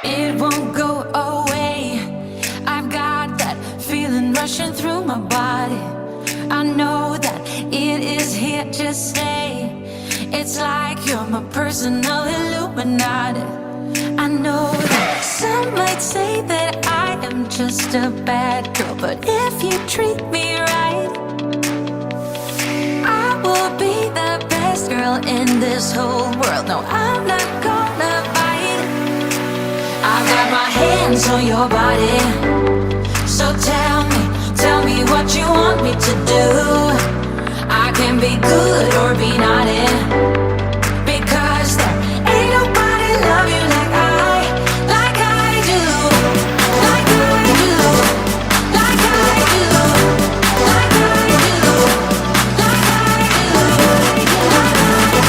It won't go away. I've got that feeling rushing through my body. I know that it is here to stay. It's like you're my personal Illuminati. I know that some might say that I am just a bad girl, but if you treat me right, I will be the best girl in this whole world. No, I'm not gonna bite. I've got my hands on your body. So tell me what you want me to do. I can be good or be naughty, because there ain't nobody love you like I do, like I do, like I do, like I do, like I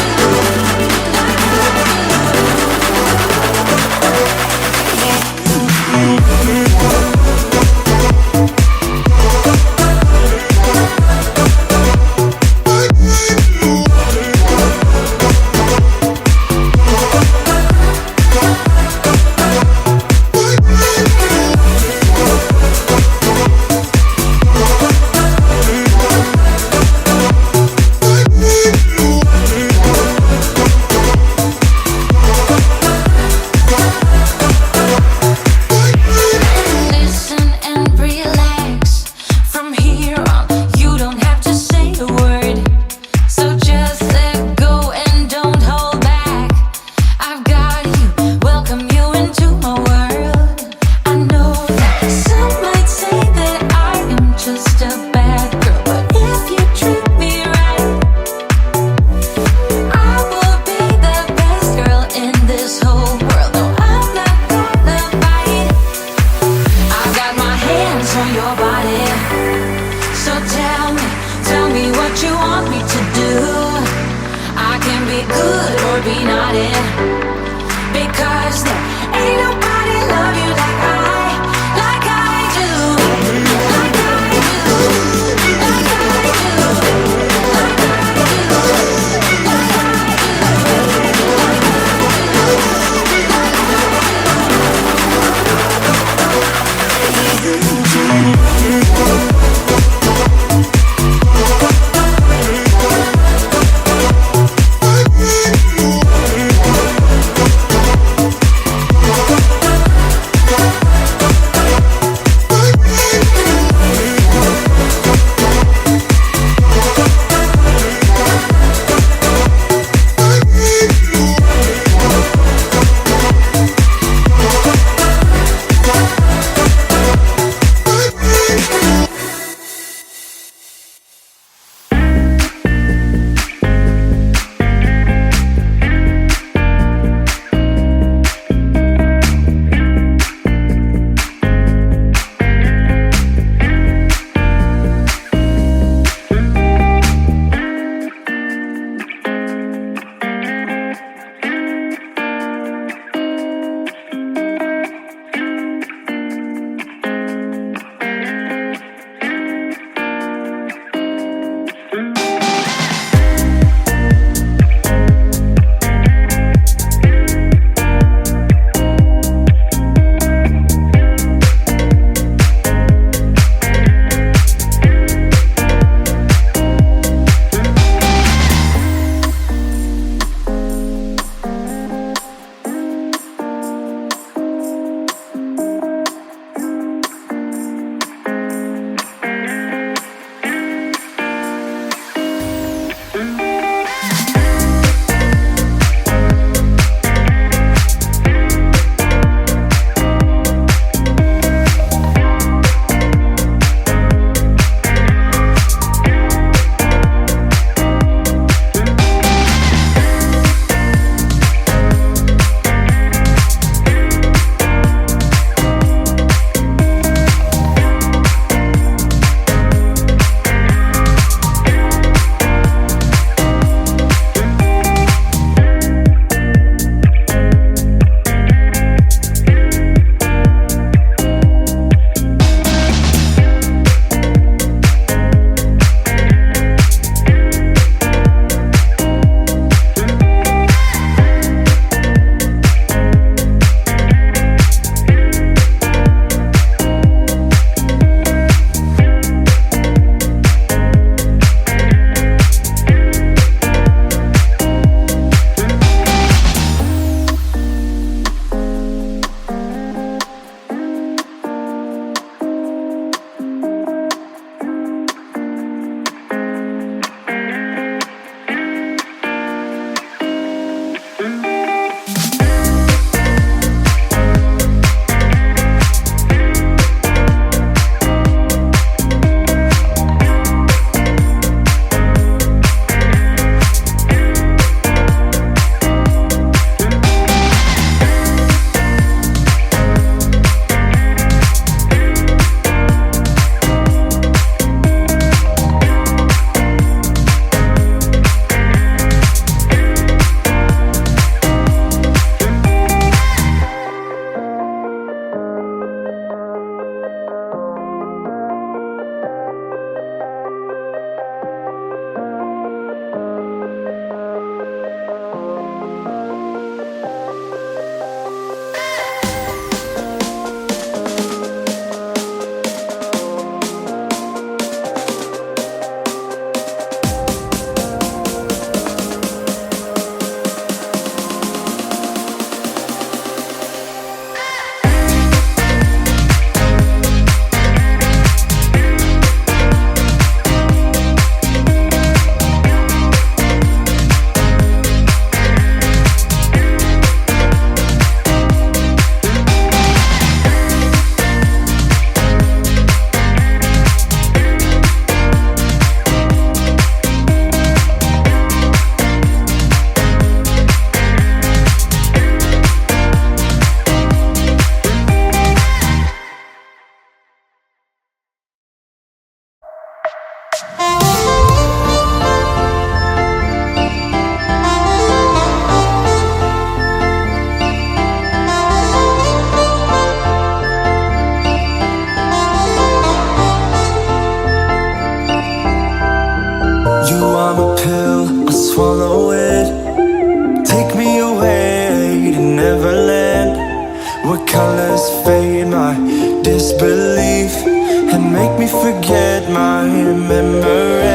What colors fade my disbelief and make me forget my memory?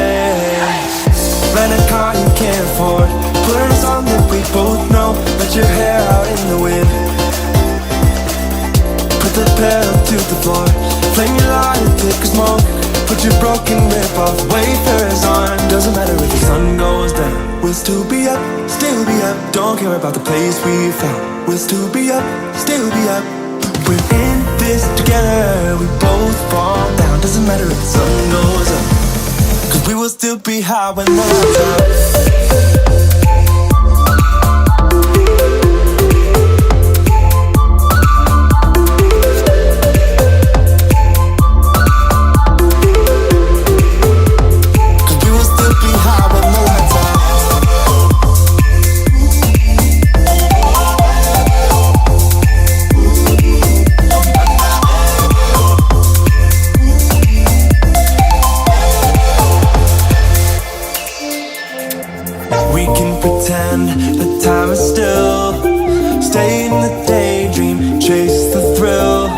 Rent a car you can't afford, put on a song that we both know, let your hair out in the wind. Put the pedal to the floor, flame your light and take a smoke. Put your broken rip-off wafers on. Doesn't matter if the sun goes down, we'll still be up, still be up. Don't care about the place we found, we'll still be up, still be up. We're in this together, we both fall down. Doesn't matter if the sun goes up, 'cause we will still be high when the lights out. We can pretend that time is still, stay in the daydream, chase the thrill,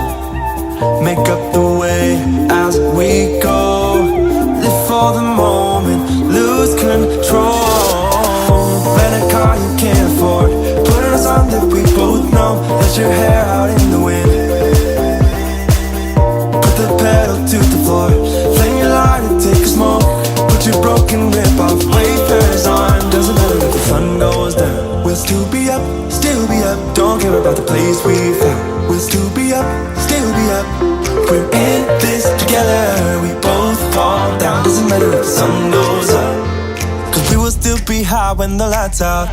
make up the way as we go, live for the moment, lose control. Rent a car you can't afford, put on a song that we both know, let your hair out in the wind. Put the pedal to the floor, flame your light and take a smoke. Put your broken rip-off wafers on. Doesn't matter if the sun goes down, we'll still be up, still be up. Don't care about the place we found, we'll still be up, still be up. We're in this together, we both fall down. Doesn't matter if the sun goes up, 'cause we will still be high when the lights out.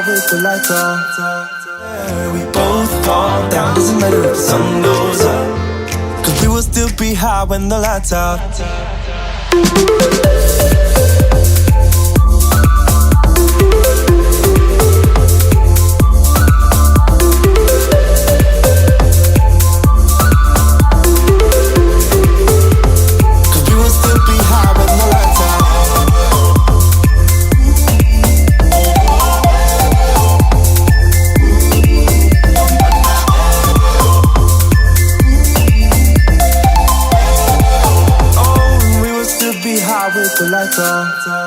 With the lights on, we both fall down. Doesn't matter if the sun goes up, 'cause we will still be high when the lights out. With the lights on.